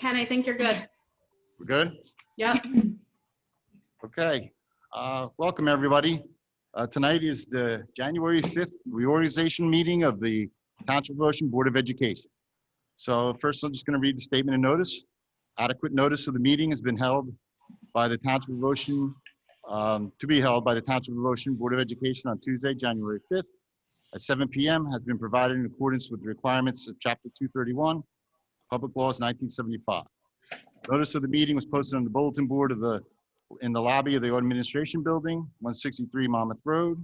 Ken, I think you're good. We're good? Yep. Okay. Welcome, everybody. Tonight is the January 5th reorganization meeting of the Township of Ocean Board of Education. So first, I'm just going to read the statement of notice. Adequate notice of the meeting has been held by the Township of Ocean, to be held by the Township of Ocean Board of Education on Tuesday, January 5th at 7 p.m. has been provided in accordance with the requirements of Chapter 231, Public Laws 1975. Notice of the meeting was posted on the bulletin board in the lobby of the administration building, 163 Monmouth Road,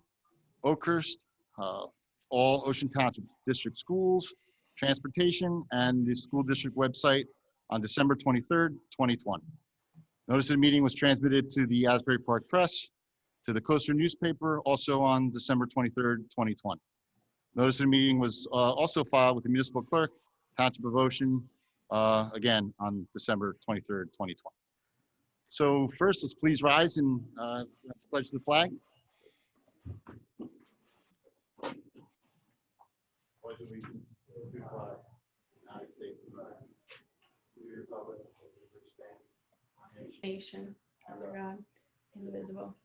Oakhurst, all Ocean Township District schools, transportation, and the school district website on December 23rd, 2020. Notice of the meeting was transmitted to the Asbury Park Press, to the Coaster newspaper, also on December 23rd, 2020. Notice of the meeting was also filed with the municipal clerk, Township of Ocean, again on December 23rd, 2020. So first, let's please rise and pledge the flag. Pledge allegiance to the flag, United States of America, to the republic which stands one Nation, under God, indivisible,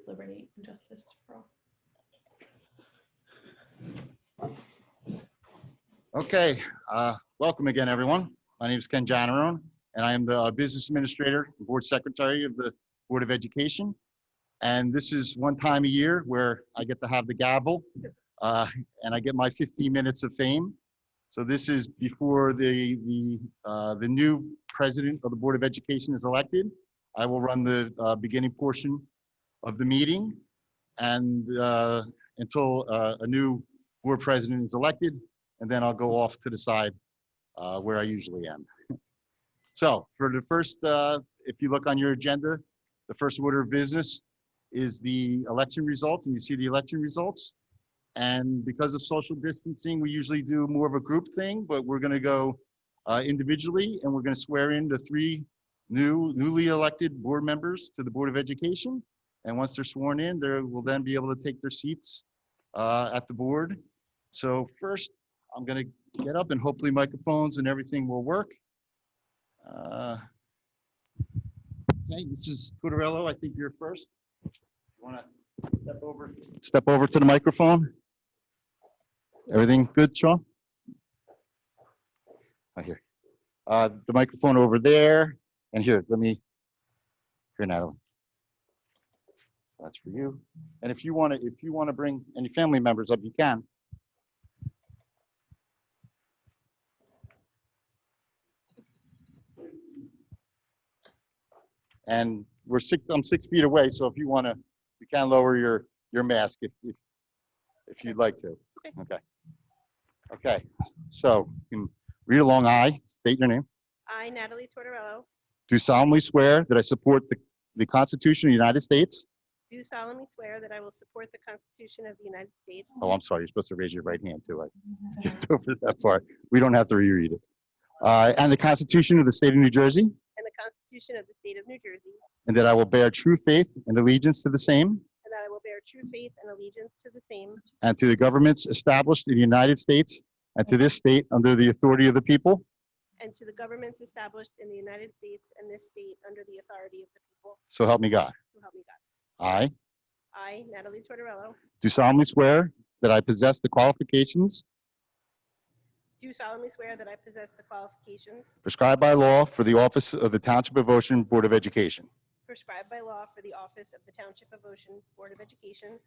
liberty and justice for all. Okay, welcome again, everyone. My name is Ken Janarone, and I am the business administrator, and board secretary of the Board of Education. And this is one time a year where I get to have the gavel, and I get my 15 minutes of fame. So this is before the new president of the Board of Education is elected. I will run the beginning portion of the meeting, and until a new board president is elected, and then I'll go off to the side where I usually am. So for the first, if you look on your agenda, the first order of business is the election results, and you see the election results. And because of social distancing, we usually do more of a group thing, but we're gonna go individually, and we're gonna swear in the three newly elected board members to the Board of Education. And once they're sworn in, they will then be able to take their seats at the board. So first, I'm gonna get up and hopefully microphones and everything will work. Okay, this is Cutarello. I think you're first. You wanna step over to the microphone? Everything good, Sean? Right here. The microphone over there, and here, here, Natalie. So that's for you. And if you want to bring any family members up, you can. And I'm 6 feet away, so if you want to, you can lower your mask if you'd like to. Okay. So you can read along. I state your name. I, Natalie Tortorello, Do solemnly swear that I support the Constitution of the United States. do solemnly swear that I will support the Constitution of the United States Oh, I'm sorry. You're supposed to raise your right hand too. I skipped over that part. We don't have to reread it. And the Constitution of the State of New Jersey. and the Constitution of the State of New Jersey, And that I will bear true faith and allegiance to the same. and that I will bear true faith and allegiance to the same And to the governments established in the United States and to this state under the authority of the people. and to the governments established in the United States and this state under the authority of the people. So help me God. So help me God. I I, Natalie Tortorello, do solemnly swear that I possess the qualifications do solemnly swear that I possess the qualifications prescribed by law for the office of the Township of Ocean Board of Education. prescribed by law for the office of the Township of Ocean Board of Education,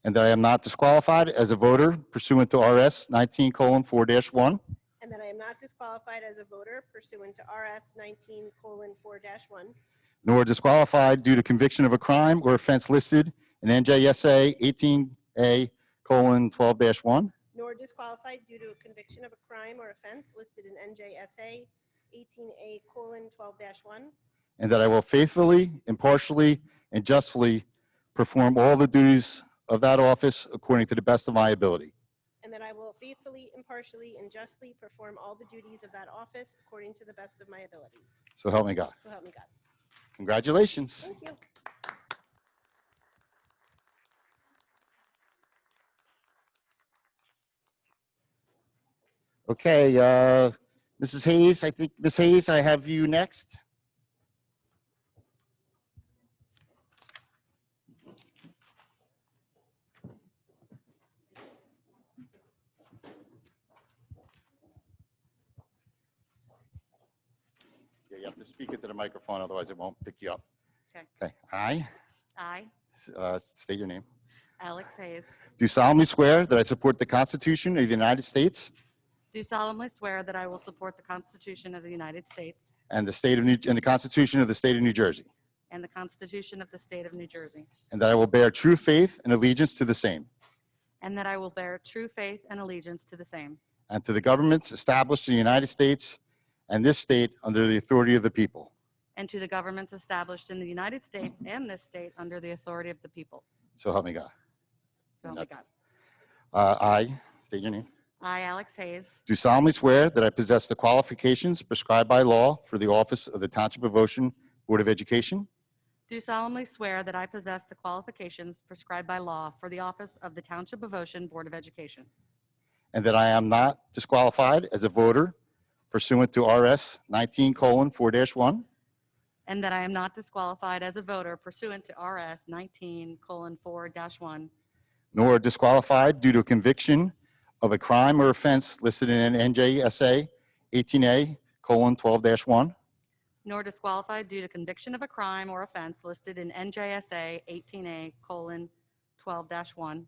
And that I am not disqualified as a voter pursuant to RS 19:4-1. and that I am not disqualified as a voter pursuant to RS 19:4-1, Nor disqualified due to conviction of a crime or offense listed in NJSA 18A:12-1. nor disqualified due to a conviction of a crime or offense listed in NJSA 18A:12-1, And that I will faithfully, impartially, and justly perform all the duties of that office according to the best of my ability. and that I will faithfully, impartially, and justly perform all the duties of that office according to the best of my ability. So help me God. So help me God. Congratulations. Thank you. Okay, Mrs. Hayes, I think, Ms. Hayes, I have you next. Yeah, you have to speak into the microphone, otherwise it won't pick you up. Okay. Okay. I, I, state your name. Alex Hayes, Do solemnly swear that I support the Constitution of the United States do solemnly swear that I will support the Constitution of the United States and the Constitution of the State of New Jersey, and the Constitution of the State of New Jersey, and that I will bear true faith and allegiance to the same, and that I will bear true faith and allegiance to the same, and to the governments established in the United States and this state under the authority of the people. and to the governments established in the United States and this state under the authority of the people. So help me God. So help me God. I, state your name, I, Alex Hayes, do solemnly swear that I possess the qualifications prescribed by law for the office of the Township of Ocean Board of Education, do solemnly swear that I possess the qualifications prescribed by law for the office of the Township of Ocean Board of Education, and that I am not disqualified as a voter pursuant to RS 19:4-1, and that I am not disqualified as a voter pursuant to RS 19:4-1, nor disqualified due to conviction of a crime or offense listed in NJSA 18A:12-1, nor disqualified due to conviction of a crime or offense listed in NJSA 18A:12-1,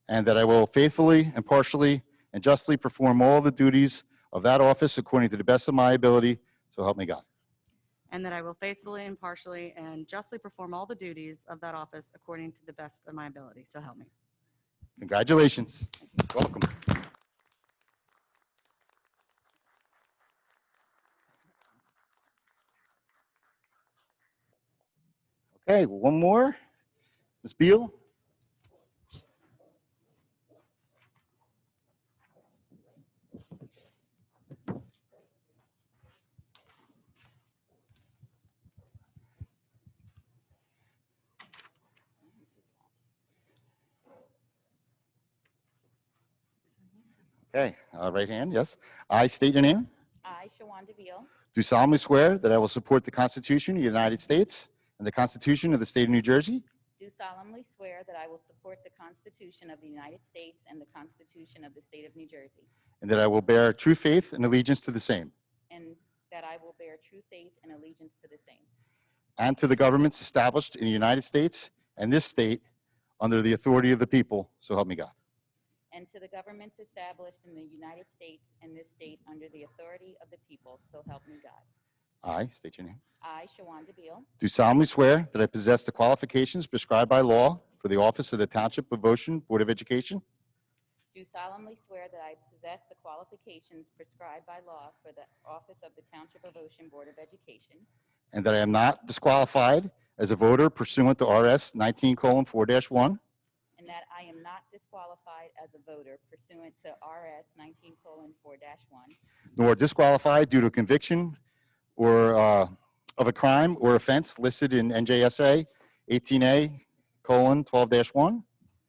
and that I will faithfully, impartially, and justly perform all the duties of that office according to the best of my ability, so help me God. and that I will faithfully, impartially, and justly perform all the duties of that office according to the best of my ability. So help me. Congratulations. Welcome. Okay, one more. Ms. Beal? Okay, right hand, yes. I state your name. I, Shawanda Beal, Do solemnly swear that I will support the Constitution of the United States and the Constitution of the State of New Jersey, do solemnly swear that I will support the Constitution of the United States and the Constitution of the State of New Jersey, and that I will bear true faith and allegiance to the same, and that I will bear true faith and allegiance to the same, and to the governments established in the United States and this state under the authority of the people, so help me God. and to the governments established in the United States and this state under the authority of the people, so help me God. I state your name. I, Shawanda Beal, Do solemnly swear that I possess the qualifications prescribed by law for the office of the Township of Ocean Board of Education, do solemnly swear that I possess the qualifications prescribed by law for the office of the Township of Ocean Board of Education, and that I am not disqualified as a voter pursuant to RS 19:4-1, and that I am not disqualified as a voter pursuant to RS 19:4-1, nor disqualified due to conviction or of a crime or offense listed in NJSA 18A:12-1,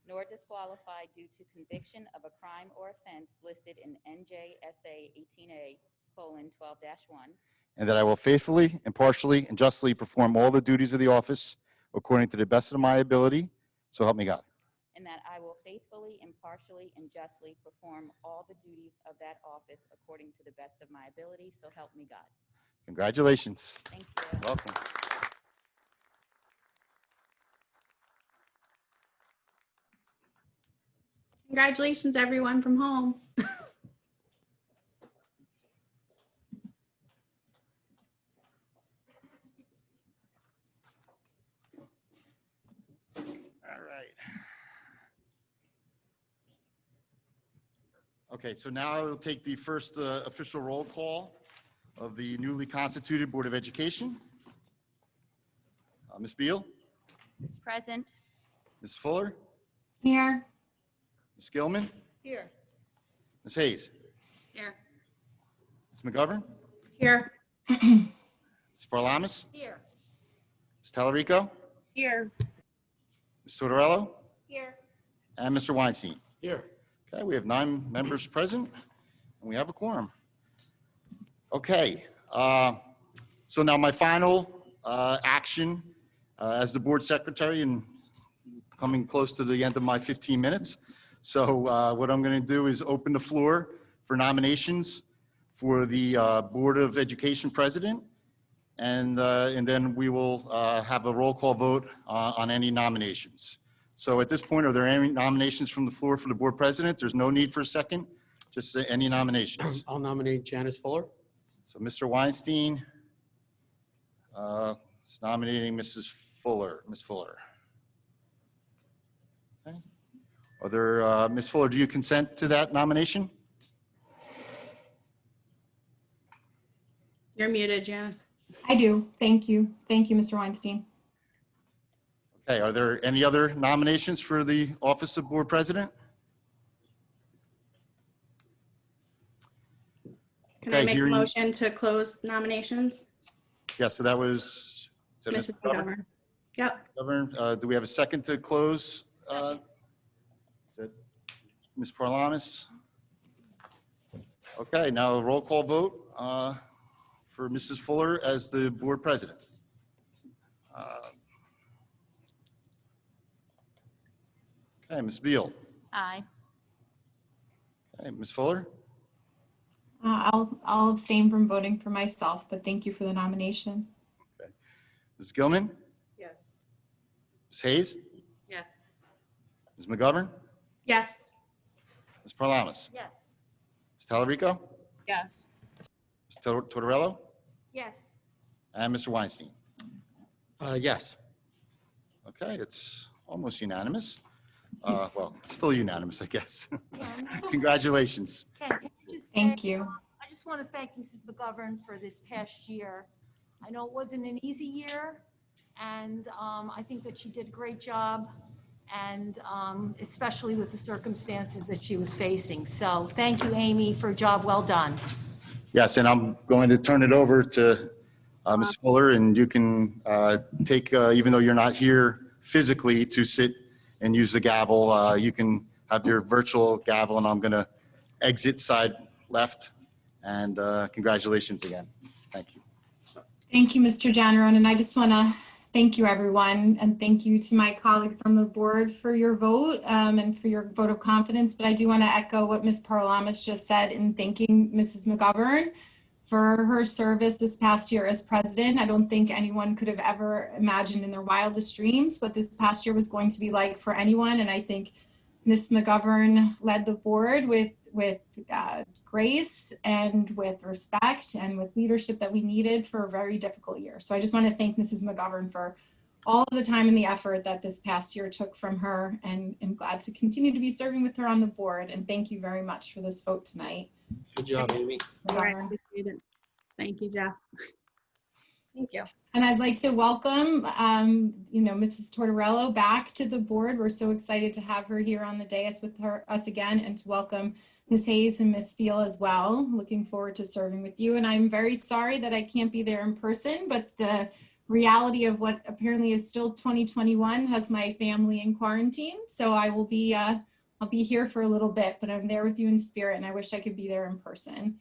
nor disqualified due to conviction of a crime or offense listed in NJSA 18A:12-1, and that I will faithfully, impartially, and justly perform all the duties of the office according to the best of my ability, so help me God. and that I will faithfully, impartially, and justly perform all the duties of that office according to the best of my ability, so help me God. Congratulations. Thank you. Welcome. Congratulations, everyone from home. All right. Okay, so now I will take the first official roll call of the newly constituted Board of Education. Ms. Beal, Present. Ms. Fuller, Here. Ms. Gilman, Here. Ms. Hayes, Here. Ms. McGovern, Here. Ms. Parlamas, Here. Ms. Tallarico, Here. Ms. Sotorello, Here. and Mr. Weinstein. Here. Okay, we have 9 members present, and we have a quorum. Okay, so now my final action as the board secretary, and coming close to the end of my 15 minutes. So what I'm going to do is open the floor for nominations for the Board of Education president, and then we will have a roll call vote on any nominations. So at this point, are there any nominations from the floor for the board president? There's no need for a second, just any nominations. I'll nominate Janice Fuller. So Mr. Weinstein is nominating Mrs. Fuller, Ms. Fuller. Okay. Are there, Ms. Fuller, do you consent to that nomination? You're muted, Janice. I do. Thank you. Thank you, Mr. Weinstein. Okay, are there any other nominations for the office of board president? Can I Okay, make a hearing- motion to close nominations? Yeah, so that was, is that Mrs. Mr. Governor? McGovern. Yep. Governor, do we have a second to close? Is that Ms. Paralamas? Okay, now a roll call vote for Mrs. Fuller as the board president. Okay, Ms. Beal. Aye. Okay, Ms. Fuller. I'll abstain from voting for myself, but thank you for the nomination. Ms. Gilman. Yes. Ms. Hayes. Yes. Ms. McGovern. Yes. Ms. Paralamas. Yes. Ms. Talarico. Yes. Ms. Tortorello. Yes. And Mr. Weinstein. Yes. Okay, it's almost unanimous. Well, still unanimous, I guess. Congratulations. Ken, can I just say, Thank you. I just want to thank Mrs. McGovern for this past year. I know it wasn't an easy year, and I think that she did a great job, and especially with the circumstances that she was facing. So thank you, Amy, for a job well done. Yes, and I'm going to turn it over to Ms. Fuller, and you can take, even though you're not here physically to sit and use the gavel, you can have your virtual gavel, and I'm going to exit side left. And congratulations again. Thank you. Thank you, Mr. Janneron. And I just want to thank you, everyone. And thank you to my colleagues on the board for your vote and for your vote of confidence. But I do want to echo what Ms. Paralamas just said in thanking Mrs. McGovern for her service this past year as president. I don't think anyone could have ever imagined in their wildest dreams what this past year was going to be like for anyone. And I think Ms. McGovern led the board with grace and with respect and with leadership that we needed for a very difficult year. So I just want to thank Mrs. McGovern for all of the time and the effort that this past year took from her, and I'm glad to continue to be serving with her on the board. And thank you very much for this vote tonight. Good job, Amy. All right, appreciate it. Thank you, Jeff. Thank you. And I'd like to welcome, Mrs. Tortorello back to the board. We're so excited to have her here on the dais with us again, and to welcome Ms. Hayes and Ms. Spiel as well. Looking forward to serving with you. And I'm very sorry that I can't be there in person, but the reality of what apparently is still 2021 has my family in quarantine. So I will be, I'll be here for a little bit, but I'm there with you in spirit, and I wish I could be there in person.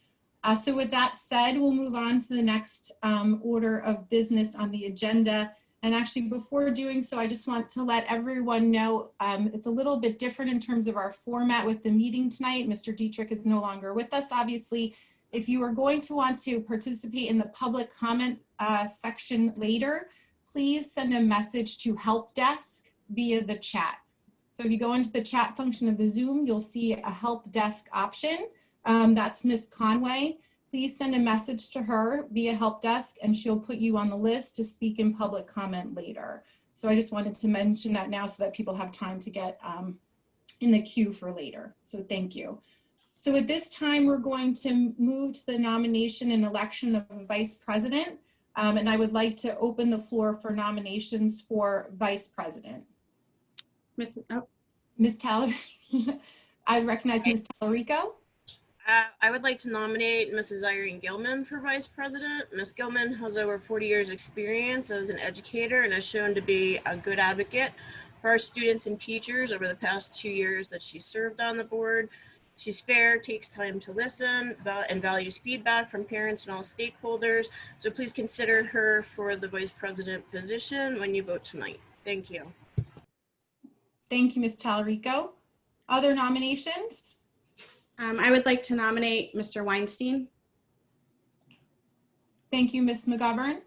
So with that said, we'll move on to the next order of business on the agenda. And actually, before doing so, I just want to let everyone know it's a little bit different in terms of our format with the meeting tonight. Mr. Dietrich is no longer with us, obviously. If you are going to want to participate in the public comment section later, please send a message to Help Desk via the chat. So if you go into the chat function of the Zoom, you'll see a Help Desk option. That's Ms. Conway. Please send a message to her via Help Desk, and she'll put you on the list to speak in public comment later. So I just wanted to mention that now so that people have time to get in the queue for later. So thank you. So at this time, we're going to move to the nomination and election of a vice president. And I would like to open the floor for nominations for vice president. Ms. Taylor, I recognize Ms. Tallarico. I would like to nominate Mrs. Irene Gilman for vice president. Ms. Gilman has over 40 years experience as an educator and has shown to be a good advocate for our students and teachers over the past 2 years that she served on the board. She's fair, takes time to listen, and values feedback from parents and all stakeholders. So please consider her for the vice president position when you vote tonight. Thank you. Thank you, Ms. Talarico. Other nominations? I would like to nominate Mr. Weinstein. Thank you, Ms. McGovern.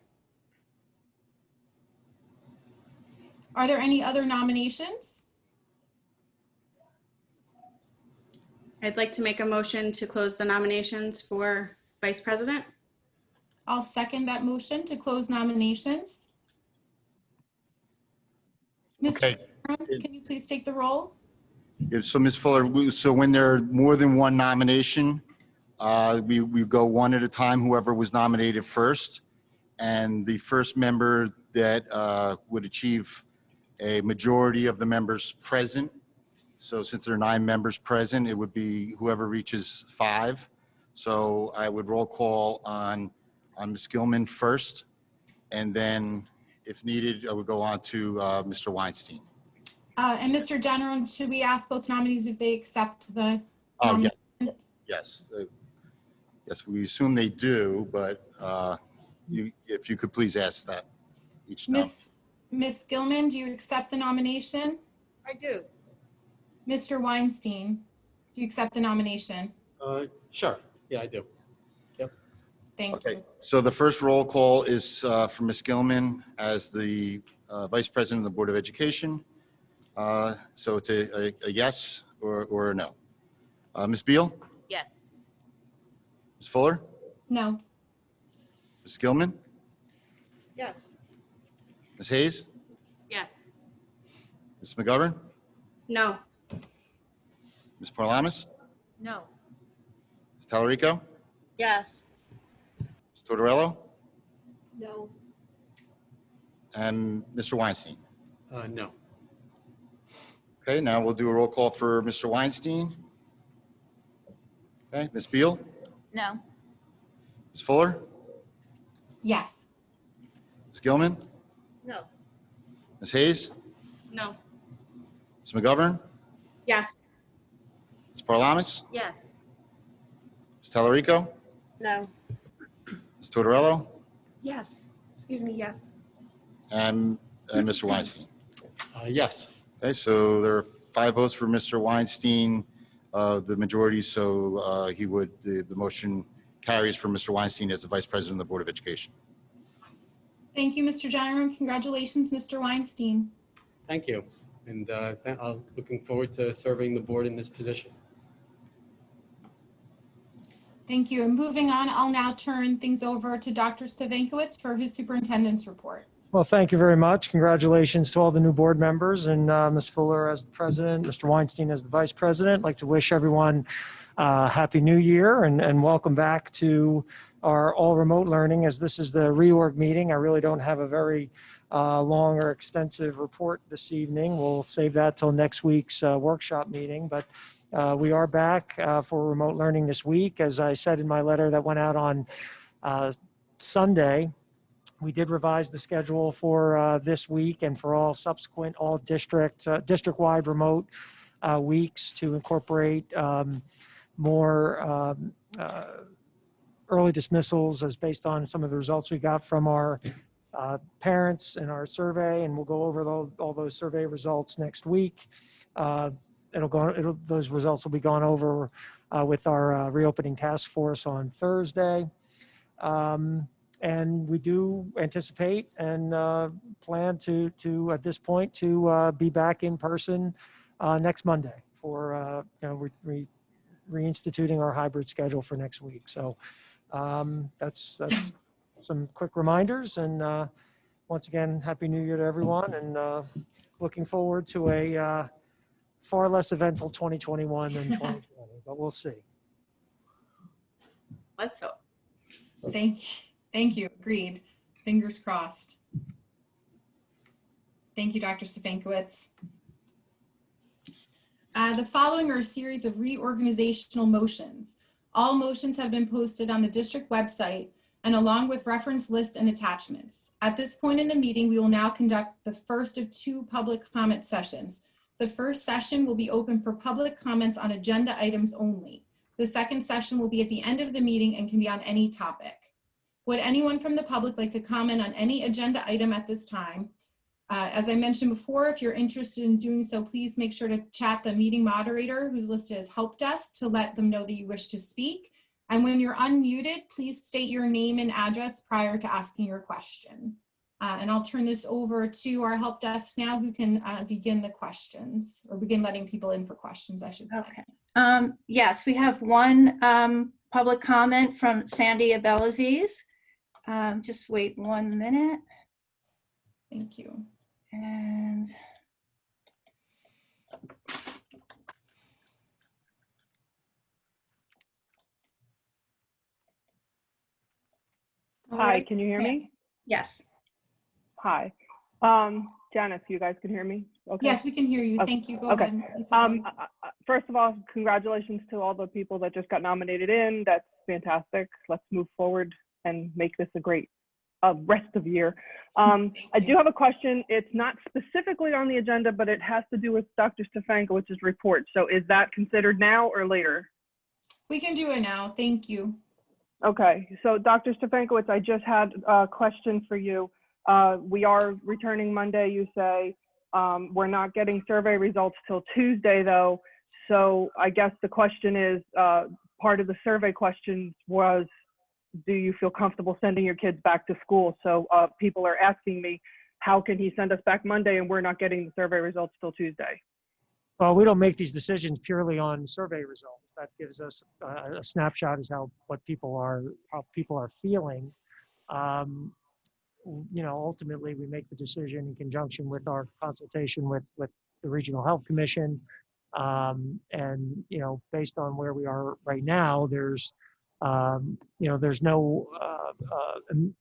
Are there any other nominations? I'd like to make a motion to close the nominations for vice president. I'll second that motion to close nominations. Mr. Okay. Brown, can you please take the roll? Yeah, so Ms. Fuller, so when there are more than one nomination, we go one at a time, whoever was nominated first. And the first member that would achieve a majority of the members present. So since there are 9 members present, it would be whoever reaches 5. So I would roll call on Ms. Gilman first. And then if needed, I would go on to Mr. Weinstein. And Mr. General, should we ask both nominees if they accept the Oh, yeah. nomination? Yes. Yes, we assume they do, but if you could please ask that each time. Ms. Gilman, do you accept the nomination? I do. Mr. Weinstein, do you accept the nomination? Sure. Yeah, I do. Thank Okay, you. so the first roll call is for Ms. Gilman as the Vice President of the Board of Education. So it's a yes or a no. Ms. Beal, Yes. Ms. Fuller, No. Ms. Gilman, Yes. Ms. Hayes, Yes. Ms. McGovern, No. Ms. Parlamas, No. Ms. Talarico, Yes. Ms. Tortorello, No. and Mr. Weinstein. No. Okay, now we'll do a roll call for Mr. Weinstein. Okay, Ms. Beal, No. Ms. Fuller, Yes. Ms. Gilman, No. Ms. Hayes, No. Ms. McGovern, Yes. Ms. Parlamas, Yes. Ms. Talarico, No. Ms. Tortorello, Yes. Excuse me, yes. and Mr. Weinstein. Yes. Okay, so there are 5 votes for Mr. Weinstein, the majority, so the motion carries for Mr. Weinstein as the Vice President of the Board of Education. Thank you, Mr. General. Congratulations, Mr. Weinstein. Thank you. And I'm looking forward to serving the board in this position. Thank you. And moving on, I'll now turn things over to Dr. Stavenkowitz for his superintendent's report. Well, thank you very much. Congratulations to all the new board members and Ms. Fuller as the president, Mr. Weinstein as the vice president. I'd like to wish everyone Happy New Year and welcome back to our all remote learning, as this is the reorg meeting. I really don't have a very long or extensive report this evening. We'll save that till next week's workshop meeting, but we are back for remote learning this week. As I said in my letter that went out on Sunday, we did revise the schedule for this week and for all subsequent all district-wide remote weeks to incorporate more early dismissals as based on some of the results we got from our parents in our survey, and we'll go over all those survey results next week. Those results will be gone over with our reopening task force on Thursday. And we do anticipate and plan to at this point to be back in person next Monday for reinstituting our hybrid schedule for next week. So that's some quick reminders, and once again, Happy New Year to everyone, and looking forward to a far less eventful 2021 than 2020, but we'll see. Let's hope. Thank you. Agreed. Fingers crossed. Thank you, Dr. Stavenkowitz. The following are a series of reorganizational motions. All motions have been posted on the district website and along with reference lists and attachments. At this point in the meeting, we will now conduct the first of 2 public comment sessions. The first session will be open for public comments on agenda items only. The second session will be at the end of the meeting and can be on any topic. Would anyone from the public like to comment on any agenda item at this time? As I mentioned before, if you're interested in doing so, please make sure to chat the meeting moderator, who's listed as help desk, to let them know that you wish to speak. And when you're unmuted, please state your name and address prior to asking your question. And I'll turn this over to our help desk now, who can begin the questions, or begin letting people in for questions, I should say. Okay. Yes, we have one public comment from Sandy Abelaziz. Just wait 1 minute. Thank you. And Hi, can you hear me? Yes. Hi. Janice, you guys can hear me? Okay. Yes, we can hear you. Okay. Thank you. Go Okay. ahead. First of all, congratulations to all the people that just got nominated in. That's fantastic. Let's move forward and make this a great rest of the year. I do have a question. It's not specifically on the agenda, but it has to do with Dr. Stefankowicz's report. So is that considered now or later? We can do it now. Thank you. Okay, so Dr. Stefankowicz, I just had a question for you. We are returning Monday, you say. We're not getting survey results till Tuesday, though. So I guess the question is, part of the survey questions was, do you feel comfortable sending your kids back to school? So people are asking me, how can he send us back Monday and we're not getting the survey results till Tuesday? Well, we don't make these decisions purely on survey results. That gives us a snapshot as how people are feeling. You know, ultimately, we make the decision in conjunction with our consultation with the Regional Health Commission. And, you know, based on where we are right now, there's no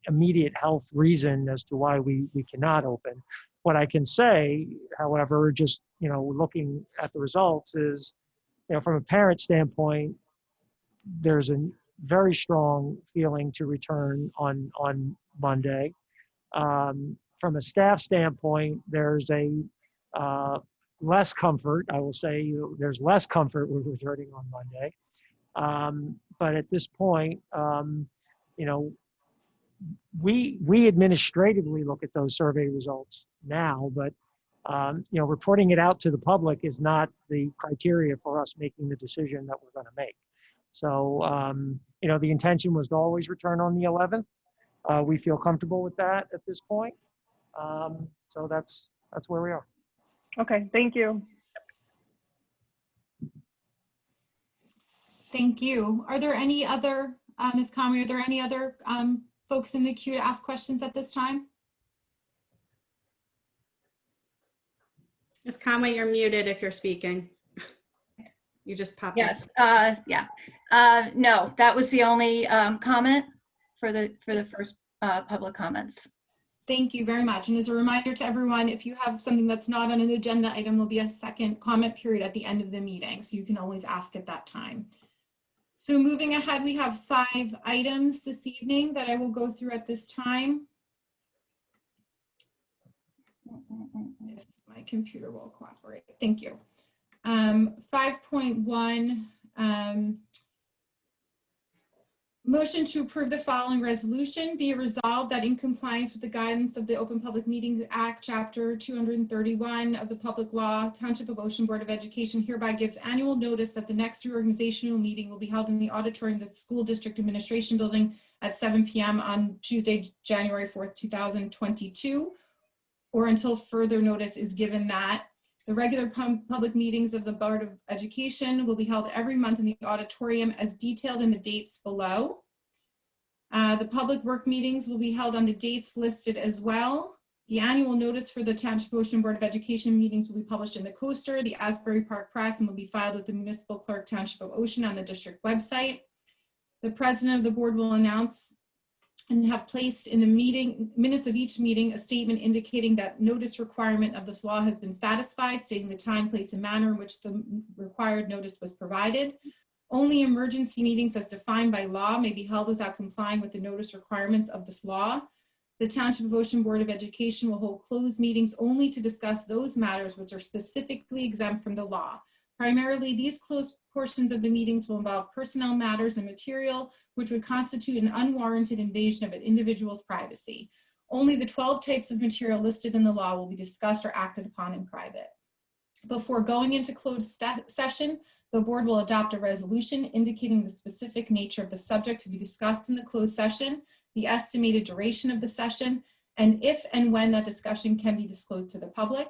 immediate health reason as to why we cannot open. What I can say, however, just, you know, looking at the results is, you know, from a parent standpoint, there's a very strong feeling to return on Monday. From a staff standpoint, there's a less comfort. I will say there's less comfort with returning on Monday. But at this point, you know, we administratively look at those survey results now, but you know, reporting it out to the public is not the criteria for us making the decision that we're going to make. So, you know, the intention was to always return on the 11th. We feel comfortable with that at this point. So that's where we are. Okay, thank you. Thank you. Are there any other, Ms. Conway, are there any other folks in the queue to ask questions at this time? Ms. Conway, you're muted if you're speaking. You just popped up. Yes. Yeah. No, that was the only comment for the first public comments. Thank you very much. And as a reminder to everyone, if you have something that's not on an agenda item, there'll be a second comment period at the end of the meeting. So you can always ask at that time. So moving ahead, we have 5 items this evening that I will go through at this time. If my computer will cooperate. Thank you. 5.1, motion to approve the following resolution. Be it resolved that in compliance with the guidance of the Open Public Meetings Act, Chapter 231 of the Public Law, Township of Ocean Board of Education hereby gives annual notice that the next reorganizational meeting will be held in the auditorium of the School District Administration Building at 7 p.m. on Tuesday, January 4th, 2022, or until further notice is given that. The regular public meetings of the Board of Education will be held every month in the auditorium as detailed in the dates below. The public work meetings will be held on the dates listed as well. The annual notice for the Township of Ocean Board of Education meetings will be published in the Coaster, the Asbury Park Press, and will be filed with the Municipal Clerk, Township of Ocean, on the district website. The president of the board will announce and have placed in the meeting minutes of each meeting a statement indicating that notice requirement of this law has been satisfied, stating the time, place, and manner in which the required notice was provided. Only emergency meetings as defined by law may be held without complying with the notice requirements of this law. The Township of Ocean Board of Education will hold closed meetings only to discuss those matters which are specifically exempt from the law. Primarily, these closed portions of the meetings will involve personnel matters and material which would constitute an unwarranted invasion of an individual's privacy. Only the 12 types of material listed in the law will be discussed or acted upon in private. Before going into closed session, the board will adopt a resolution indicating the specific nature of the subject to be discussed in the closed session, the estimated duration of the session, and if and when that discussion can be disclosed to the public.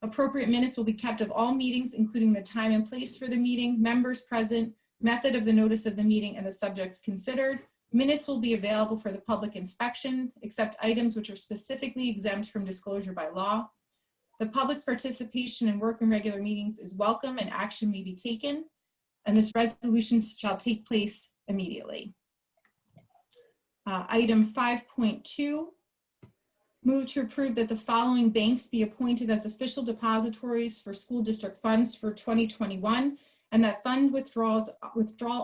Appropriate minutes will be kept of all meetings, including the time and place for the meeting, members present, method of the notice of the meeting, and the subjects considered. Minutes will be available for the public inspection, except items which are specifically exempt from disclosure by law. The public's participation in work and regular meetings is welcome and action may be taken, and this resolution shall take place immediately. Item 5.2, move to approve that the following banks be appointed as official depositories for school district funds for 2021, and that fund withdrawal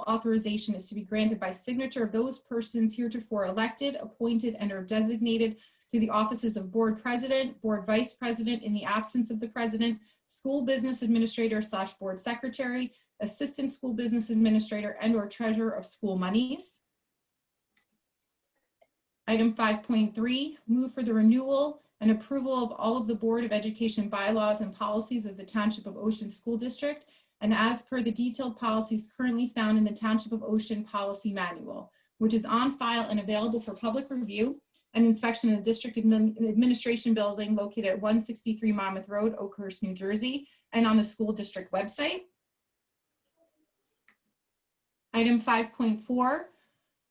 authorization is to be granted by signature of those persons heretofore elected, appointed, and or designated to the offices of board president, board vice president in the absence of the president, school business administrator / board secretary, assistant school business administrator, and or treasurer of school monies. Item 5.3, move for the renewal and approval of all of the Board of Education bylaws and policies of the Township of Ocean School District, and as per the detailed policies currently found in the Township of Ocean Policy Manual, which is on file and available for public review and inspection in the District Administration Building located at 163 Monmouth Road, Oakhurst, New Jersey, and on the school district website. Item 5.4,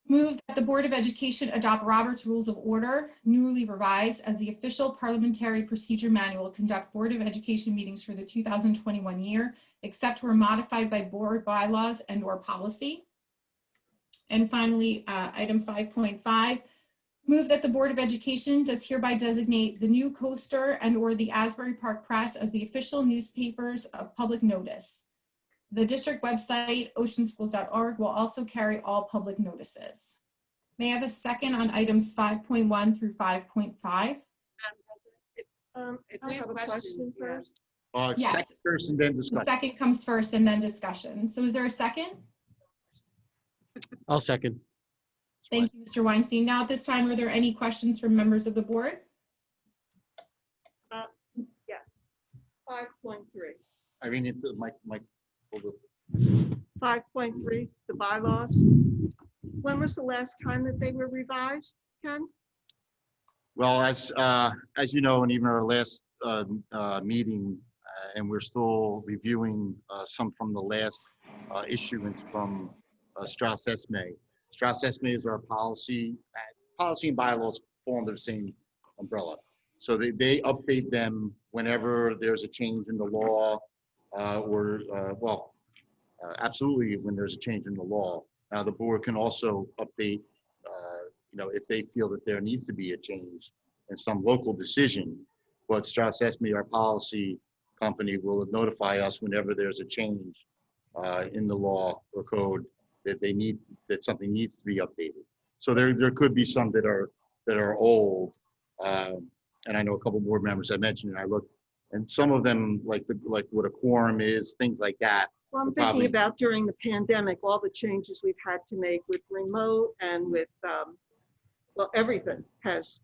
move that the Board of Education adopt Robert's Rules of Order, newly revised, as the official parliamentary procedure manual to conduct Board of Education meetings for the 2021 year, except where modified by board bylaws and or policy. And finally, item 5.5, move that the Board of Education does hereby designate the New Coaster and or the Asbury Park Press as the official newspapers of public notice. The district website, oceanschools.org, will also carry all public notices. May I have a second on items 5.1 through 5.5? I have a question first. Yes. Second first and then The discussion. second comes first and then discussion. So is there a second? I'll second. Thank you, Mr. Weinstein. Now at this time, are there any questions from members of the board? Yes. 5.3. Irene, into the mic. Hold it. 5.3, the bylaws. When was the last time that they were revised, Ken? Well, as you know, and even our last meeting, and we're still reviewing some from the last issuance from Strauss Esme. Strauss Esme is our policy and bylaws fall under the same umbrella. So they update them whenever there's a change in the law, absolutely when there's a change in the law. Now the board can also update, if they feel that there needs to be a change in some local decision. But Strauss Esme, our policy company, will notify us whenever there's a change in the law or code that something needs to be updated. So there could be some that are old, and I know a couple board members I mentioned, and I looked, and some of them like what a quorum is, things like that. Well, I'm thinking about during the pandemic, all the changes we've had to make with remote and with, everything has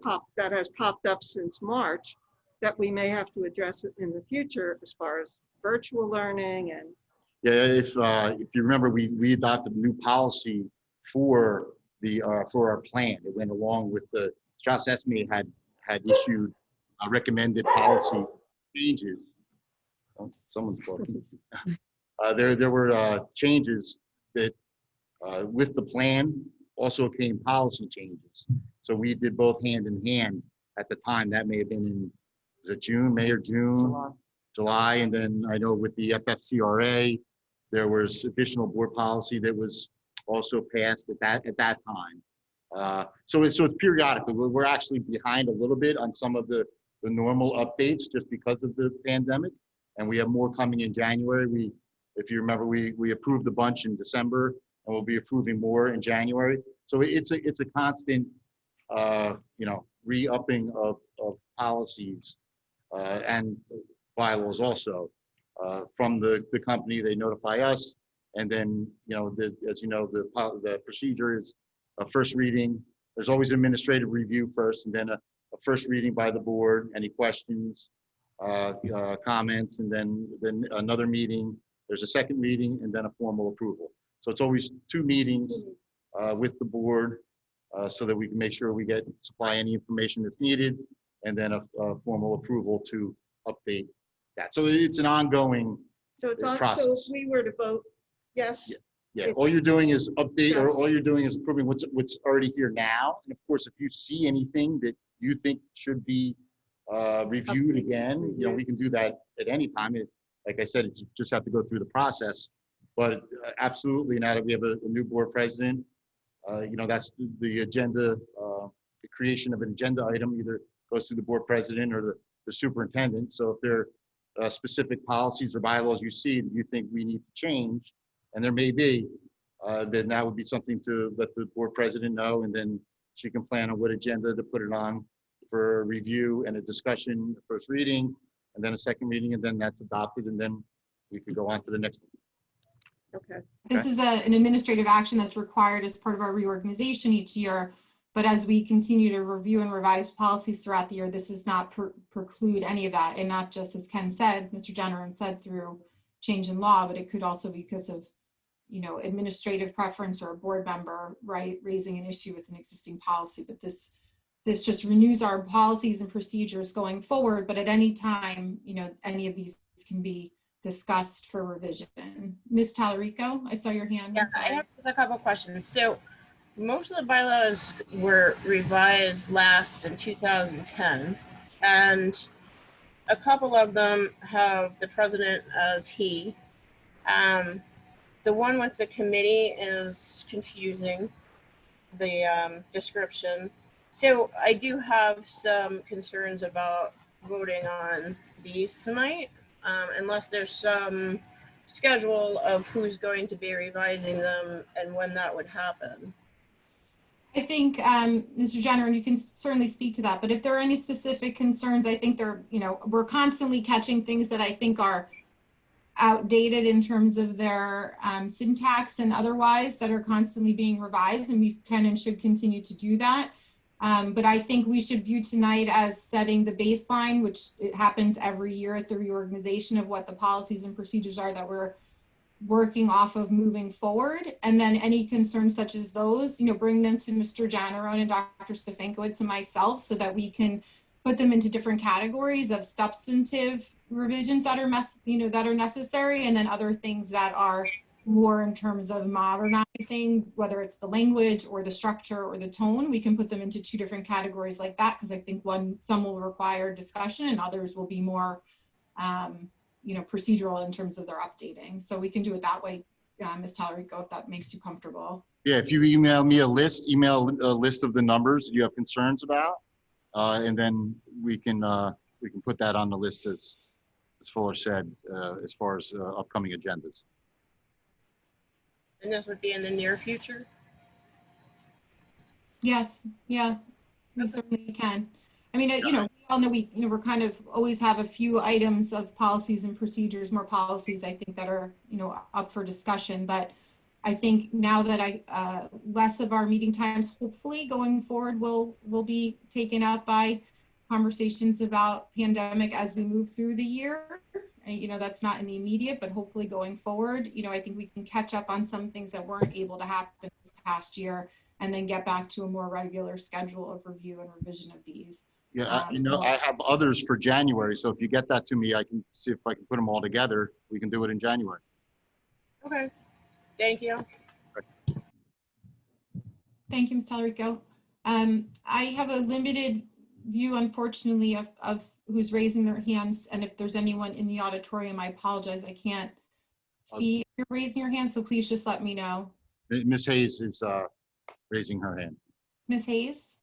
popped up since March that we may have to address it in the future as far as virtual learning and. Yeah, if you remember, we adopted a new policy for our plan. It went along with the Strauss Esme had issued recommended policy changes. Oh, someone's talking. There were changes that with the plan also came policy changes. So we did both hand in hand at the time. That may have been in, was it May or June? July. And then I know with the FFCRA, there was additional board policy that was also passed at that time. So it's periodically. We're actually behind a little bit on some of the normal updates just because of the pandemic, and we have more coming in January. If you remember, we approved a bunch in December, and we'll be approving more in January. So it's a constant re-upping of policies and bylaws also from the company. They notify us, and then as you know, the procedure is a first reading. There's always administrative review first, and then a first reading by the board. Any questions, comments, and then another meeting. There's a second reading, and then a formal approval. So it's always 2 meetings with the board so that we can make sure we supply any information that's needed, and then a formal approval to update that. So it's an ongoing So it's on, process. so if we were to vote yes, Yeah, all you're doing is update, or Yes. all you're doing is approving what's already here now. And of course, if you see anything that you think should be reviewed again, we can do that at any time. Like I said, you just have to go through the process. But absolutely, now that we have a new board president, that's the agenda, the creation of an agenda item either goes through the board president or the superintendent. So if there are specific policies or bylaws you see that you think we need to change, and there may be, then that would be something to let the board president know, and then she can plan on what agenda to put it on for review and a discussion, first reading, and then a second reading, and then that's adopted, and then we could go on to the next one. Okay. This is an administrative action that's required as part of our reorganization each year. But as we continue to review and revise policies throughout the year, this does not preclude any of that. And not just, as Ken said, Mr. Jenner said, through change in law, but it could also be because of, administrative preference or a board member, right, raising an issue with an existing policy. But this just renews our policies and procedures going forward. But at any time, any of these can be discussed for revision. Ms. Talarico, I saw your hand. Yeah, I have just a couple questions. So most of the bylaws were revised last in 2010, and a couple of them have the president as he. The one with the committee is confusing, the description. So I do have some concerns about voting on these tonight, unless there's some schedule of who's going to be revising them and when that would happen. I think, Mr. Jenner, and you can certainly speak to that, but if there are any specific concerns, I think we're constantly catching things that I think are outdated in terms of their syntax and otherwise that are constantly being revised, and we can and should continue to do that. But I think we should view tonight as setting the baseline, which it happens every year at the reorganization, of what the policies and procedures are that we're working off of moving forward. And then any concerns such as those, bring them to Mr. Janarone and Dr. Stefankowitz and myself, so that we can put them into different categories of substantive revisions that are that are necessary, and then other things that are more in terms of modernizing, whether it's the language or the structure or the tone. We can put them into 2 different categories like that, because I think some will require discussion and others will be more procedural in terms of their updating. So we can do it that way, Ms. Talarico, if that makes you comfortable. Yeah, if you email me a list of the numbers you have concerns about, and then we can put that on the list as Fuller said, as far as upcoming agendas. And this would be in the near future? Yes, yeah, we certainly can. I mean, we all know we're kind of always have a few items of policies and procedures, more policies, I think, that are, up for discussion. But I think now that less of our meeting times, hopefully going forward, will be taken up by conversations about pandemic as we move through the year. That's not in the immediate, but hopefully going forward, I think we can catch up on some things that weren't able to happen this past year, and then get back to a more regular schedule of review and revision of these. Yeah, I have others for January. So if you get that to me, I can see if I can put them all together. We can do it in January. Okay, thank you. Thank you, Ms. Talarico. I have a limited view, unfortunately, of who's raising their hands. And if there's anyone in the auditorium, I apologize. I can't see if you're raising your hand, so please just let me know. Ms. Hayes is raising her hand. Ms. Hayes?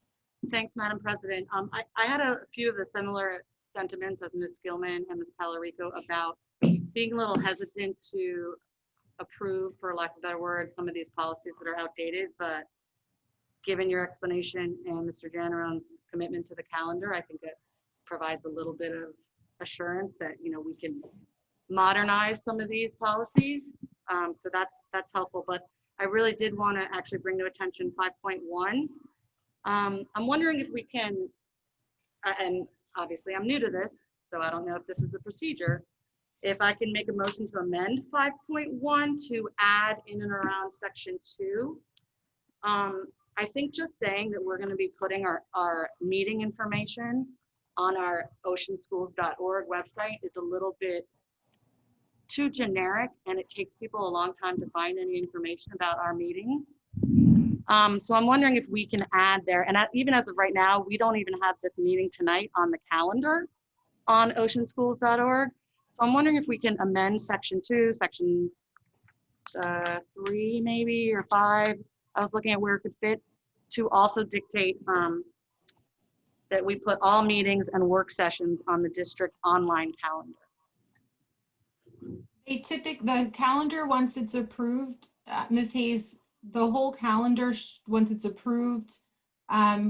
Thanks, Madam President. I had a few of the similar sentiments as Ms. Gilman and Ms. Talarico about being a little hesitant to approve, for lack of a better word, some of these policies that are outdated. But given your explanation and Mr. Janarone's commitment to the calendar, I think it provides a little bit of assurance that, you know, we can modernize some of these policies. So that's helpful. But I really did want to actually bring to attention 5.1. I'm wondering if we can, and obviously I'm new to this, so I don't know if this is the procedure, if I can make a motion to amend 5.1 to add in and around section 2. I think just saying that we're going to be putting our meeting information on our oceanschools.org website is a little bit too generic, and it takes people a long time to find any information about our meetings. So I'm wondering if we can add there, and even as of right now, we don't even have this meeting tonight on the calendar on oceanschools.org. So I'm wondering if we can amend section 2, section 3 maybe, or 5. I was looking at where it could fit, to also dictate that we put all meetings and work sessions on the district online calendar. The calendar, once it's approved, Ms. Hayes, the whole calendar, once it's approved,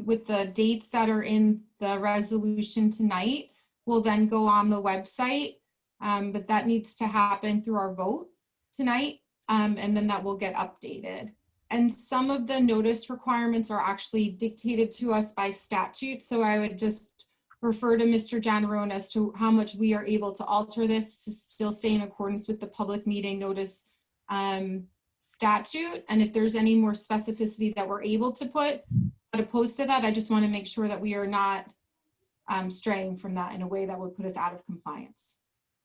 with the dates that are in the resolution tonight, will then go on the website. But that needs to happen through our vote tonight, and then that will get updated. And some of the notice requirements are actually dictated to us by statute. So I would just refer to Mr. Janarone as to how much we are able to alter this to still stay in accordance with the public meeting notice statute. And if there's any more specificity that we're able to put, but opposed to that, I just want to make sure that we are not straying from that in a way that would put us out of compliance.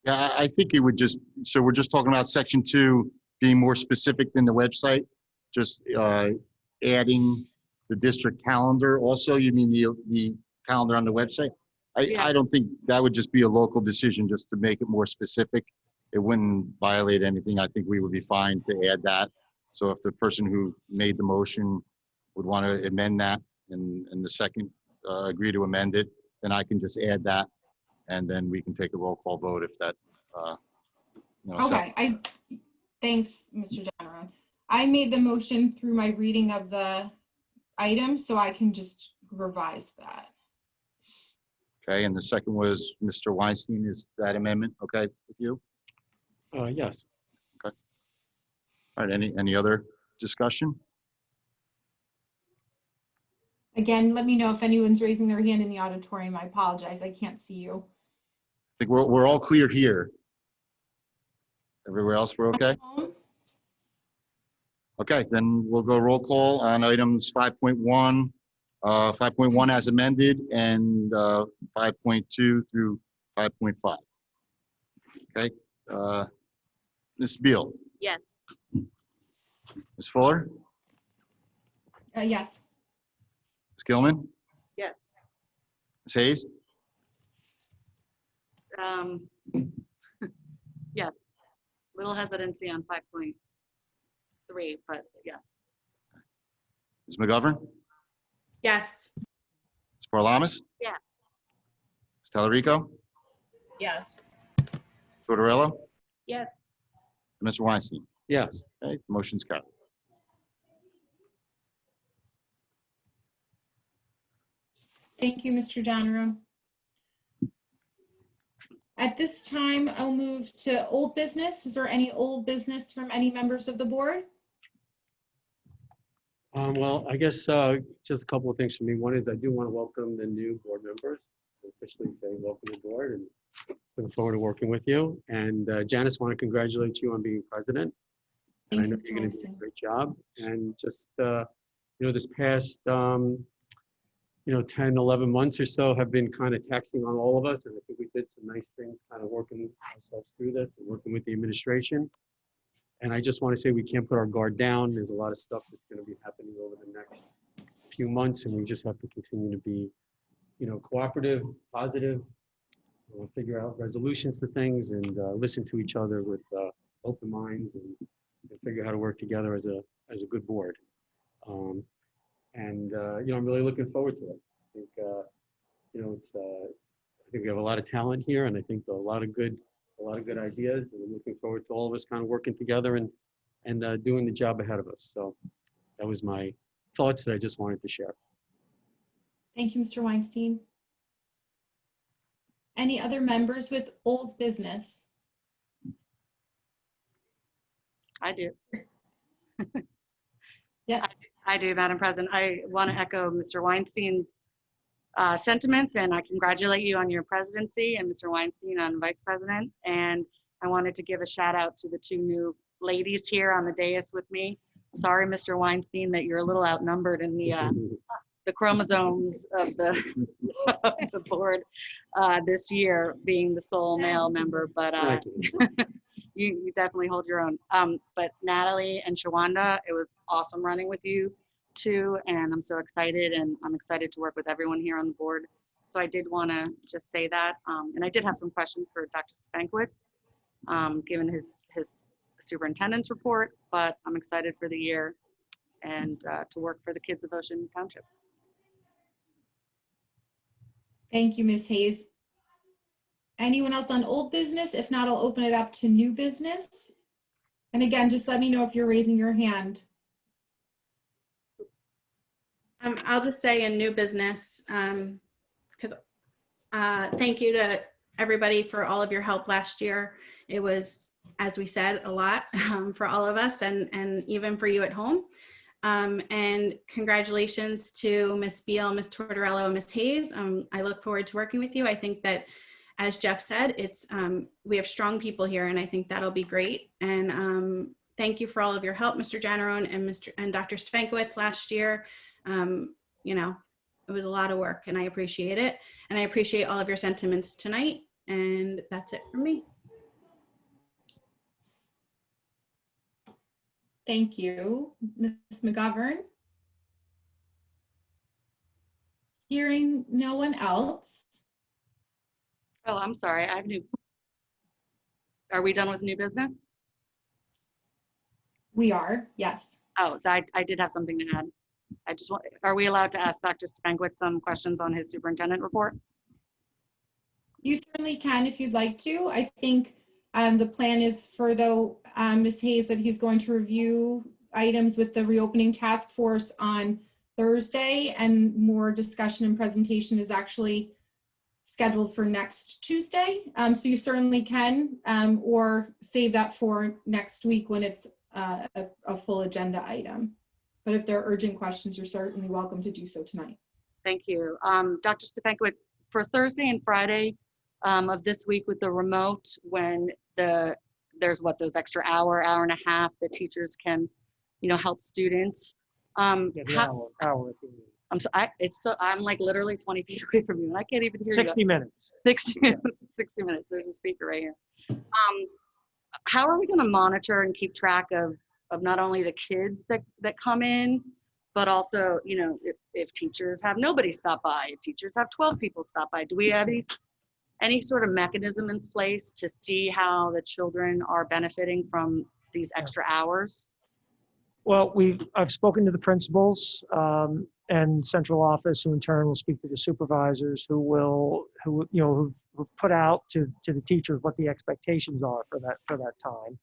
Yeah, I think it would just, so we're just talking about section 2 being more specific than the website, just adding the district calendar also. You mean the calendar on the website? Yeah. I don't think that would just be a local decision just to make it more specific. It wouldn't violate anything. I think we would be fine to add that. So if the person who made the motion would want to amend that and the second agree to amend it, then I can just add that, and then we can take a roll call vote if that, Okay, thanks, Mr. Janarone. I made the motion through my reading of the item, so I can just revise that. Okay, and the second was Mr. Weinstein. Is that amendment okay with you? Yes. All right, any other discussion? Again, let me know if anyone's raising their hand in the auditorium. I apologize, I can't see you. I think we're all clear here. Everywhere else, we're okay? Okay, then we'll go roll call on items 5.1, 5.1 as amended, and 5.2 through 5.5. Okay, Ms. Beal, Yes. Ms. Fuller, Yes. Ms. Gilman, Yes. Ms. Hayes, Yes, little hesitancy on 5.3, but yeah. Ms. McGovern, Yes. Ms. Paralamas, Yes. Ms. Tallarico, Yes. Tortorella, Yes. and Mr. Weinstein. Yes. Okay, motion's carried. Thank you, Mr. Janarone. At this time, I'll move to old business. Is there any old business from any members of the board? Well, I guess just a couple of things for me. One is I do want to welcome the new board members, officially say welcome aboard, and looking forward to working with you. And Janice, want to congratulate you on being president. And I know you're going to do a great job. And just, this past, 10, 11 months or so have been kind of taxing on all of us. And I think we did some nice things kind of working ourselves through this and working with the administration. And I just want to say we can't put our guard down. There's a lot of stuff that's going to be happening over the next few months, and we just have to continue to be, cooperative, positive, figure out resolutions to things, and listen to each other with open minds, and figure out how to work together as a good board. I'm really looking forward to it. I think, I think we have a lot of talent here, and I think a lot of good ideas, and I'm looking forward to all of us kind of working together and doing the job ahead of us. So that was my thoughts that I just wanted to share. Thank you, Mr. Weinstein. Any other members with old business? I do. Yeah. I do, Madam President. I want to echo Mr. Weinstein's sentiments, and I congratulate you on your presidency and Mr. Weinstein on vice president. And I wanted to give a shout out to the two new ladies here on the dais with me. Sorry, Mr. Weinstein, that you're a little outnumbered in the chromosomes of the, of the board this year, being the sole male member, but you definitely hold your own. But Natalie and Shawanda, it was awesome running with you too, and I'm so excited, and I'm excited to work with everyone here on the board. So I did want to just say that, and I did have some questions for Dr. Stefankiewicz, given his superintendent's report, but I'm excited for the year and to work for the kids of Ocean Township. Thank you, Ms. Hayes. Anyone else on old business? If not, I'll open it up to new business. And again, just let me know if you're raising your hand. I'll just say in new business, because thank you to everybody for all of your help last year. It was, as we said, a lot for all of us, and even for you at home. And congratulations to Ms. Beal, Ms. Tortorello, and Ms. Hayes. I look forward to working with you. I think that, as Jeff said, it's we have strong people here, and I think that'll be great. And thank you for all of your help, Mr. Janarone and Dr. Stefankiewicz last year. You know, it was a lot of work, and I appreciate it. And I appreciate all of your sentiments tonight. And that's it from me. Thank you, Ms. McGovern. Hearing no one else. Oh, I'm sorry. I have new. Are we done with new business? We are, yes. Oh, I did have something to add. I just want, are we allowed to ask Dr. Stefankiewicz some questions on his superintendent report? You certainly can if you'd like to. I think the plan is for Ms. Hayes that he's going to review items with the reopening task force on Thursday, and more discussion and presentation is actually scheduled for next Tuesday. So you certainly can, or save that for next week when it's a full agenda item. But if there are urgent questions, you're certainly welcome to do so tonight. Thank you. Dr. Stefankiewicz, for Thursday and Friday of this week with the remote, when there's those extra hour and a half that teachers can, help students. Yeah, the hour at the end. I'm like literally 20 feet away from you, and I can't even hear 60 you. minutes. 60 minutes. 60 minutes. There's a speaker right here. How are we going to monitor and keep track of not only the kids that come in, but also, if teachers have nobody stop by, if teachers have 12 people stop by, do we have any sort of mechanism in place to see how the children are benefiting from these extra hours? Well, I've spoken to the principals and central office, who in turn will speak to the supervisors, who've put out to the teachers what the expectations are for that time.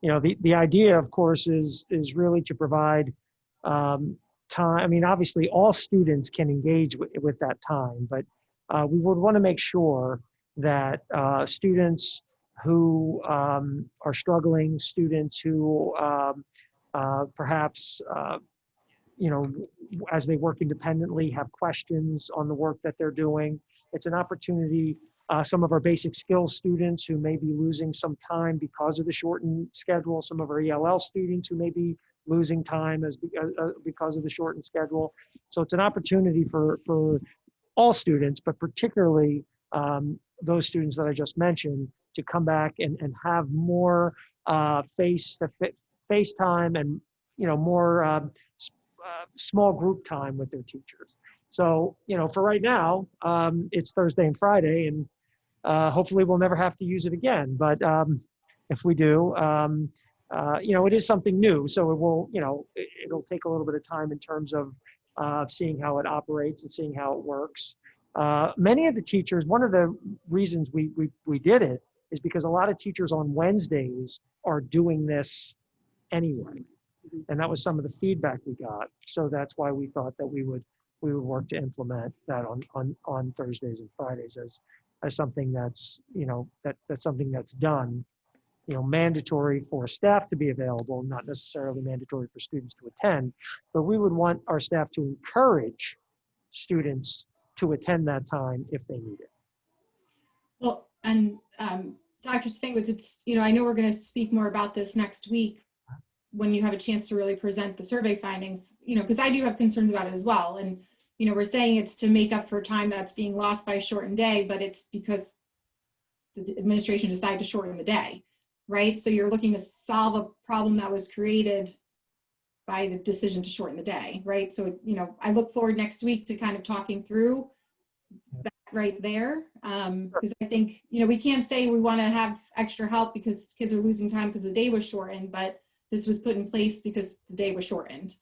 The idea, of course, is really to provide time. I mean, obviously, all students can engage with that time, but we would want to make sure that students who are struggling, students who perhaps, as they work independently, have questions on the work that they're doing. It's an opportunity. Some of our basic skills students who may be losing some time because of the shortened schedule, some of our ELL students who may be losing time because of the shortened schedule. So it's an opportunity for all students, but particularly those students that I just mentioned, to come back and have more face time and more small group time with their teachers. So for right now, it's Thursday and Friday, and hopefully we'll never have to use it again. But if we do, it is something new. So it will, it'll take a little bit of time in terms of seeing how it operates and seeing how it works. Many of the teachers, one of the reasons we did it is because a lot of teachers on Wednesdays are doing this anyway. And that was some of the feedback we got. So that's why we thought that we would work to implement that on Thursdays and Fridays as something that's, that's something that's done, mandatory for staff to be available, not necessarily mandatory for students to attend, but we would want our staff to encourage students to attend that time if they need it. Well, and Dr. Spankwitz, it's, I know we're going to speak more about this next week when you have a chance to really present the survey findings, because I do have concerns about it as well. And, we're saying it's to make up for time that's being lost by a shortened day, but it's because the administration decided to shorten the day, right? So you're looking to solve a problem that was created by the decision to shorten the day, right? So, I look forward next week to kind of talking through that right there. Because I think, we can't say we want to have extra help because kids are losing time because the day was shortened, but this was put in place because the day was shortened.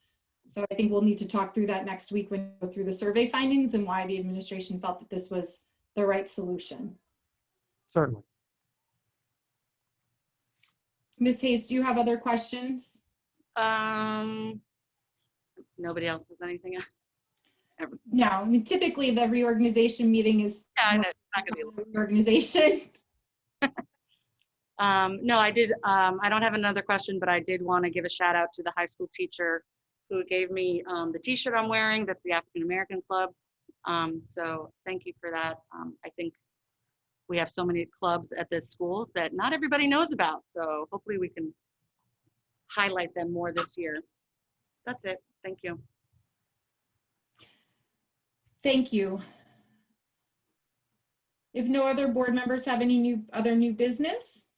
So I think we'll need to talk through that next week when we go through the survey findings and why the administration felt that this was the right solution. Certainly. Ms. Hayes, do you have other questions? Nobody else has anything? No, I mean, typically the reorganization meeting is Yeah, I know. It's not gonna be reorganization. No, I did. I don't have another question, but I did want to give a shout out to the high school teacher who gave me the t-shirt I'm wearing. That's the African American Club. So thank you for that. I think we have so many clubs at the schools that not everybody knows about. So hopefully we can highlight them more this year. That's it. Thank you. Thank you. If no other board members have any other new business,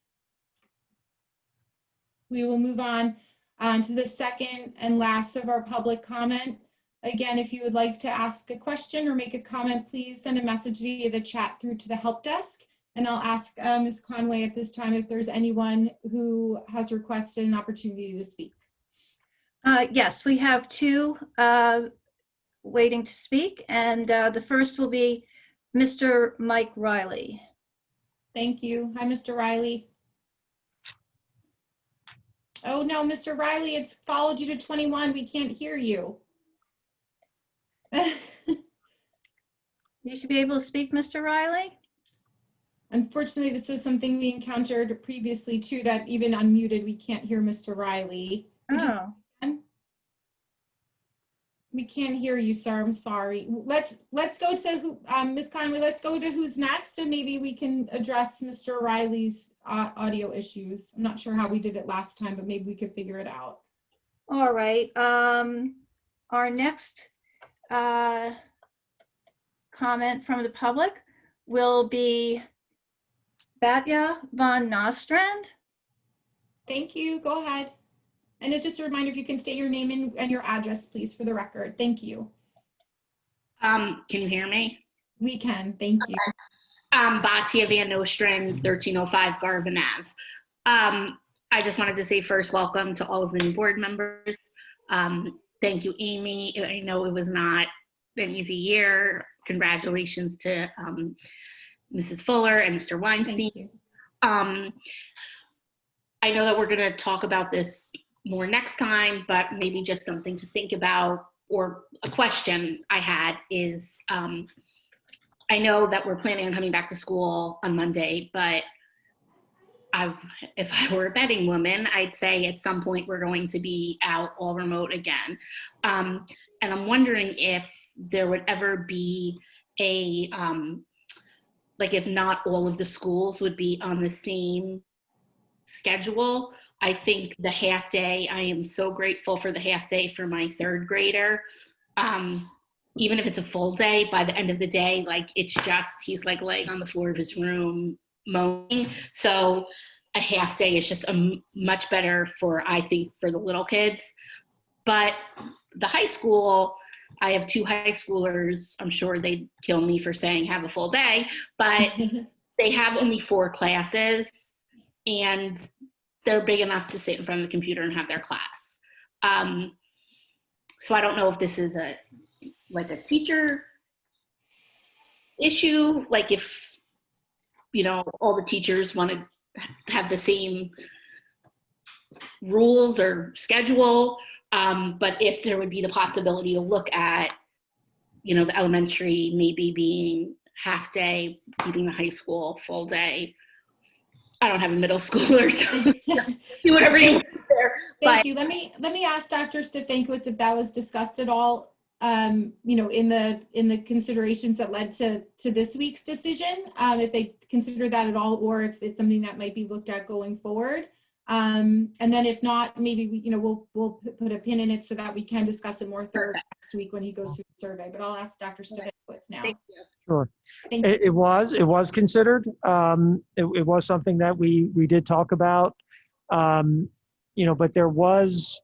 we will move on to the second and last of our public comment. Again, if you would like to ask a question or make a comment, please send a message via the chat through to the help desk. And I'll ask Ms. Conway at this time if there's anyone who has requested an opportunity to speak. Yes, we have two waiting to speak, and the first will be Mr. Mike Riley. Thank you. Hi, Mr. Riley. Oh no, Mr. Riley, it's followed you to 21. We can't hear you. You should be able to speak, Mr. Riley. Unfortunately, this is something we encountered previously too, that even unmuted, we can't hear Mr. Riley. Oh, We can't hear you, sir. I'm sorry. Let's go to who, Ms. Conway, let's go to who's next, and maybe we can address Mr. Riley's audio issues. I'm not sure how we did it last time, but maybe we could figure it out. all right. Our next comment from the public will be Batya von Nostrand. Thank you. Go ahead. And it's just a reminder, if you can state your name and your address, please, for the record. Thank you. Can you hear me? We can. Thank you. Batya Van Nostrand, 1305 Garvin Ave. I just wanted to say first, welcome to all of the new board members. Thank you, Amy. I know it was not an easy year. Congratulations to Mrs. Fuller and Mr. Weinstein. Thank you. I know that we're going to talk about this more next time, but maybe just something to think about, or a question I had is, I know that we're planning on coming back to school on Monday, but if I were a betting woman, I'd say at some point we're going to be out all remote again. And I'm wondering if there would ever be a, like if not all of the schools would be on the same schedule. I think the half day, I am so grateful for the half day for my third grader. Even if it's a full day, by the end of the day, like it's just, he's like laying on the floor of his room moaning. So a half day is just much better for, I think, for the little kids. But the high school, I have two high schoolers. I'm sure they'd kill me for saying have a full day, but they have only 4 classes and they're big enough to sit in front of the computer and have their class. So I don't know if this is a teacher issue, like if, you know, all the teachers want to have the same rules or schedule, but if there would be the possibility to look at, you know, the elementary maybe being half day, keeping the high school full day. I don't have a middle schooler, so do whatever you want there. Thank you. Let me ask Dr. Stefankowitz if that was discussed at all, you know, in the considerations that led to this week's decision, if they consider that at all, or if it's something that might be looked at going forward. And then if not, maybe we, you know, we'll put a pin in it so that we can discuss it more thoroughly next week when he goes through the survey. But I'll ask Dr. Stefankowitz now. Thank you. Sure. Thank you. It was considered. It was something that we did talk about. You know, but there was,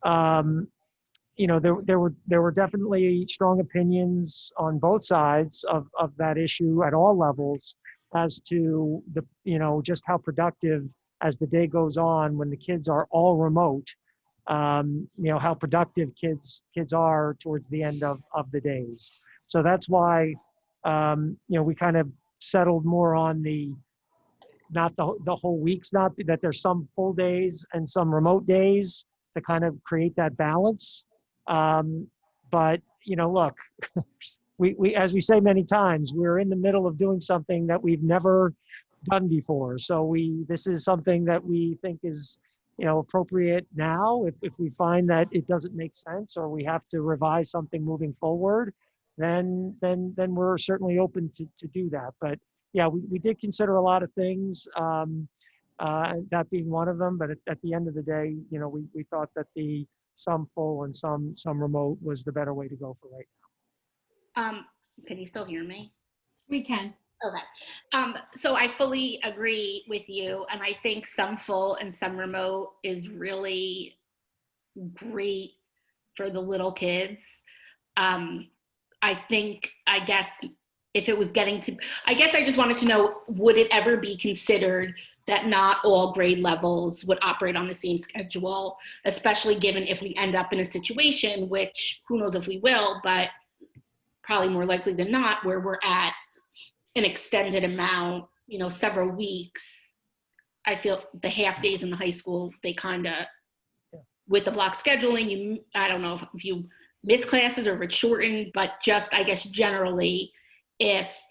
you know, there were definitely strong opinions on both sides of that issue at all levels as to the, you know, just how productive as the day goes on when the kids are all remote, you know, how productive kids are towards the end of the days. So that's why, you know, we kind of settled more on not the whole weeks, not that there's some full days and some remote days to kind of create that balance. But, you know, look, we, as we say many times, we're in the middle of doing something that we've never done before. So this is something that we think is, you know, appropriate now. If we find that it doesn't make sense or we have to revise something moving forward, then we're certainly open to do that. But yeah, we did consider a lot of things, that being one of them. But at the end of the day, you know, we thought that some full and some remote was the better way to go for right now. Can you still hear me? We can. Okay. So I fully agree with you. And I think some full and some remote is really great for the little kids. I guess if it was getting to, I guess I just wanted to know, would it ever be considered that not all grade levels would operate on the same schedule, especially given if we end up in a situation, which who knows if we will, but probably more likely than not, where we're at an extended amount, you know, several weeks. I feel the half days in the high school, they kind of, with the block scheduling, I don't know if you miss classes or if it's shortened, but just, I guess, generally, if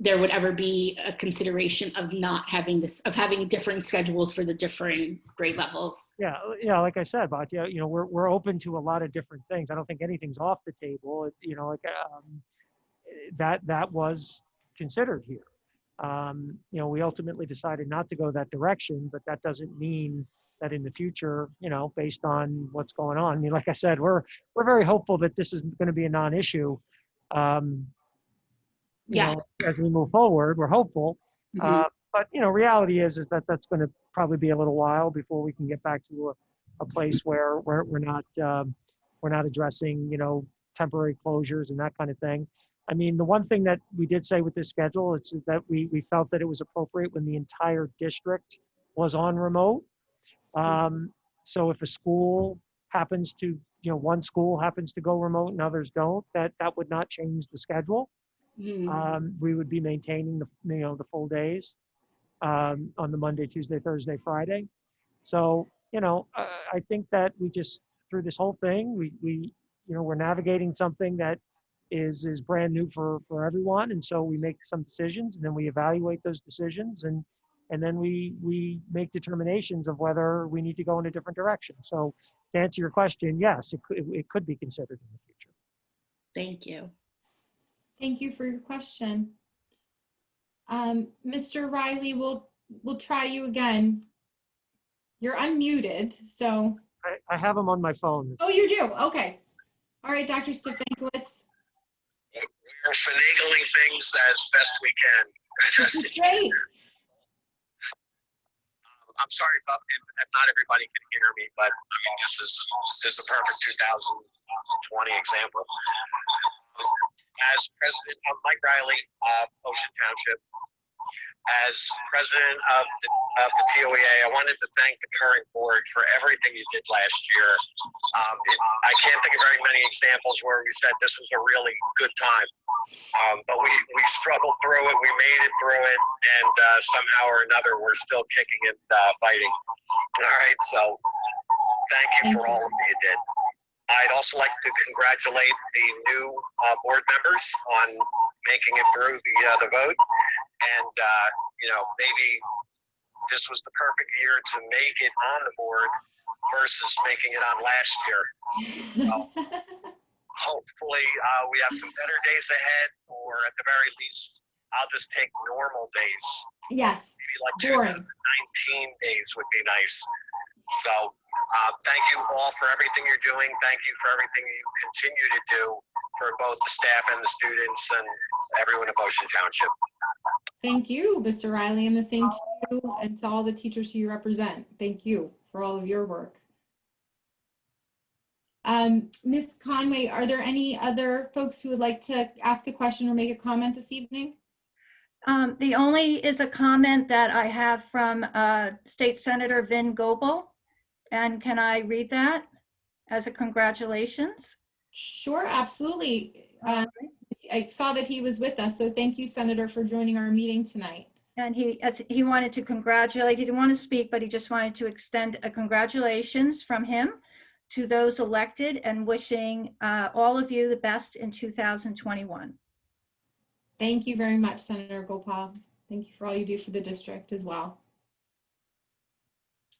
there would ever be a consideration of not having of having different schedules for the different grade levels. Yeah, like I said, Batya, you know, we're open to a lot of different things. I don't think anything's off the table. You know, like that was considered here. You know, we ultimately decided not to go that direction, but that doesn't mean that in the future, you know, based on what's going on. I mean, like I said, we're very hopeful that this is going to be a non-issue. You know, as we move forward, we're hopeful. But you know, reality is that that's going to probably be a little while before we can get back to a place where we're not addressing, you know, temporary closures and that kind of thing. I mean, the one thing that we did say with this schedule is that we felt that it was appropriate when the entire district was on remote. So if a school happens to, you know, one school happens to go remote and others don't, that would not change the schedule. We would be maintaining the full days on the Monday, Tuesday, Thursday, Friday. So, you know, I think that we just, through this whole thing, we you know, we're navigating something that is brand new for everyone. And so we make some decisions and then we evaluate those decisions and then we make determinations of whether we need to go in a different direction. So to answer your question, yes, it could be considered in the future. Thank you. Thank you for your question. Mr. Riley, we'll try you again. You're unmuted, so. I have them on my phone. Oh, you do? Okay. All right, Dr. Stefankowitz. We're finagling things as best we can. This is great. I'm sorry if not everybody can hear me, but I mean, this is the perfect 2020 example. As president of Mike Riley, Ocean Township, as president of the TOEA, I wanted to thank the current board for everything you did last year. I can't think of very many examples where we said this was a really good time. But we struggled through it. We made it through it, and somehow or another, we're still kicking and fighting. All right, so thank you for all of you did. I'd also like to congratulate the new board members on making it through the vote, and maybe this was the perfect year to make it on the board versus making it on last year. Hopefully, we have some better days ahead, or at the very least, I'll just take normal days. Yes. Maybe like Boring. 2019 days would be nice. So thank you all for everything you're doing. Thank you for everything you continue to do for both the staff and the students and everyone in Ocean Township. Thank you, Mr. Riley, and the same to you and to all the teachers who you represent. Thank you for all of your work. Ms. Conway, are there any other folks who would like to ask a question or make a comment this evening? The only is a comment that I have from State Senator Vin Goebel. And can I read that as a congratulations? Sure, absolutely. I saw that he was with us, so thank you, Senator, for joining our meeting tonight. And he wanted to congratulate, he didn't want to speak, but he just wanted to extend a congratulations from him to those elected and wishing all of you the best in 2021. Thank you very much, Senator Gopal. Thank you for all you do for the district as well.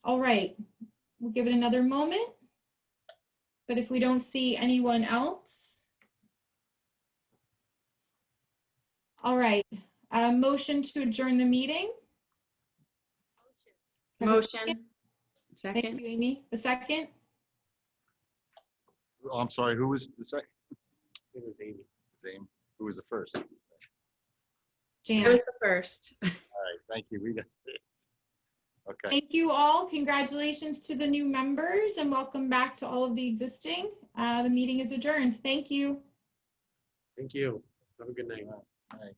All right, we'll give it another moment. But if we don't see anyone else. All right, motion to adjourn the meeting. Motion. Thank Second. you, Amy. A second? Oh, I'm sorry, who was the second? It was Amy. Zane. Who was the first? All I was Jan. the first. right, thank you. We got it. Okay. Thank you all. Congratulations to the new members and welcome back to all of the existing. The meeting is adjourned. Thank you. Thank you. Have a good night. All right.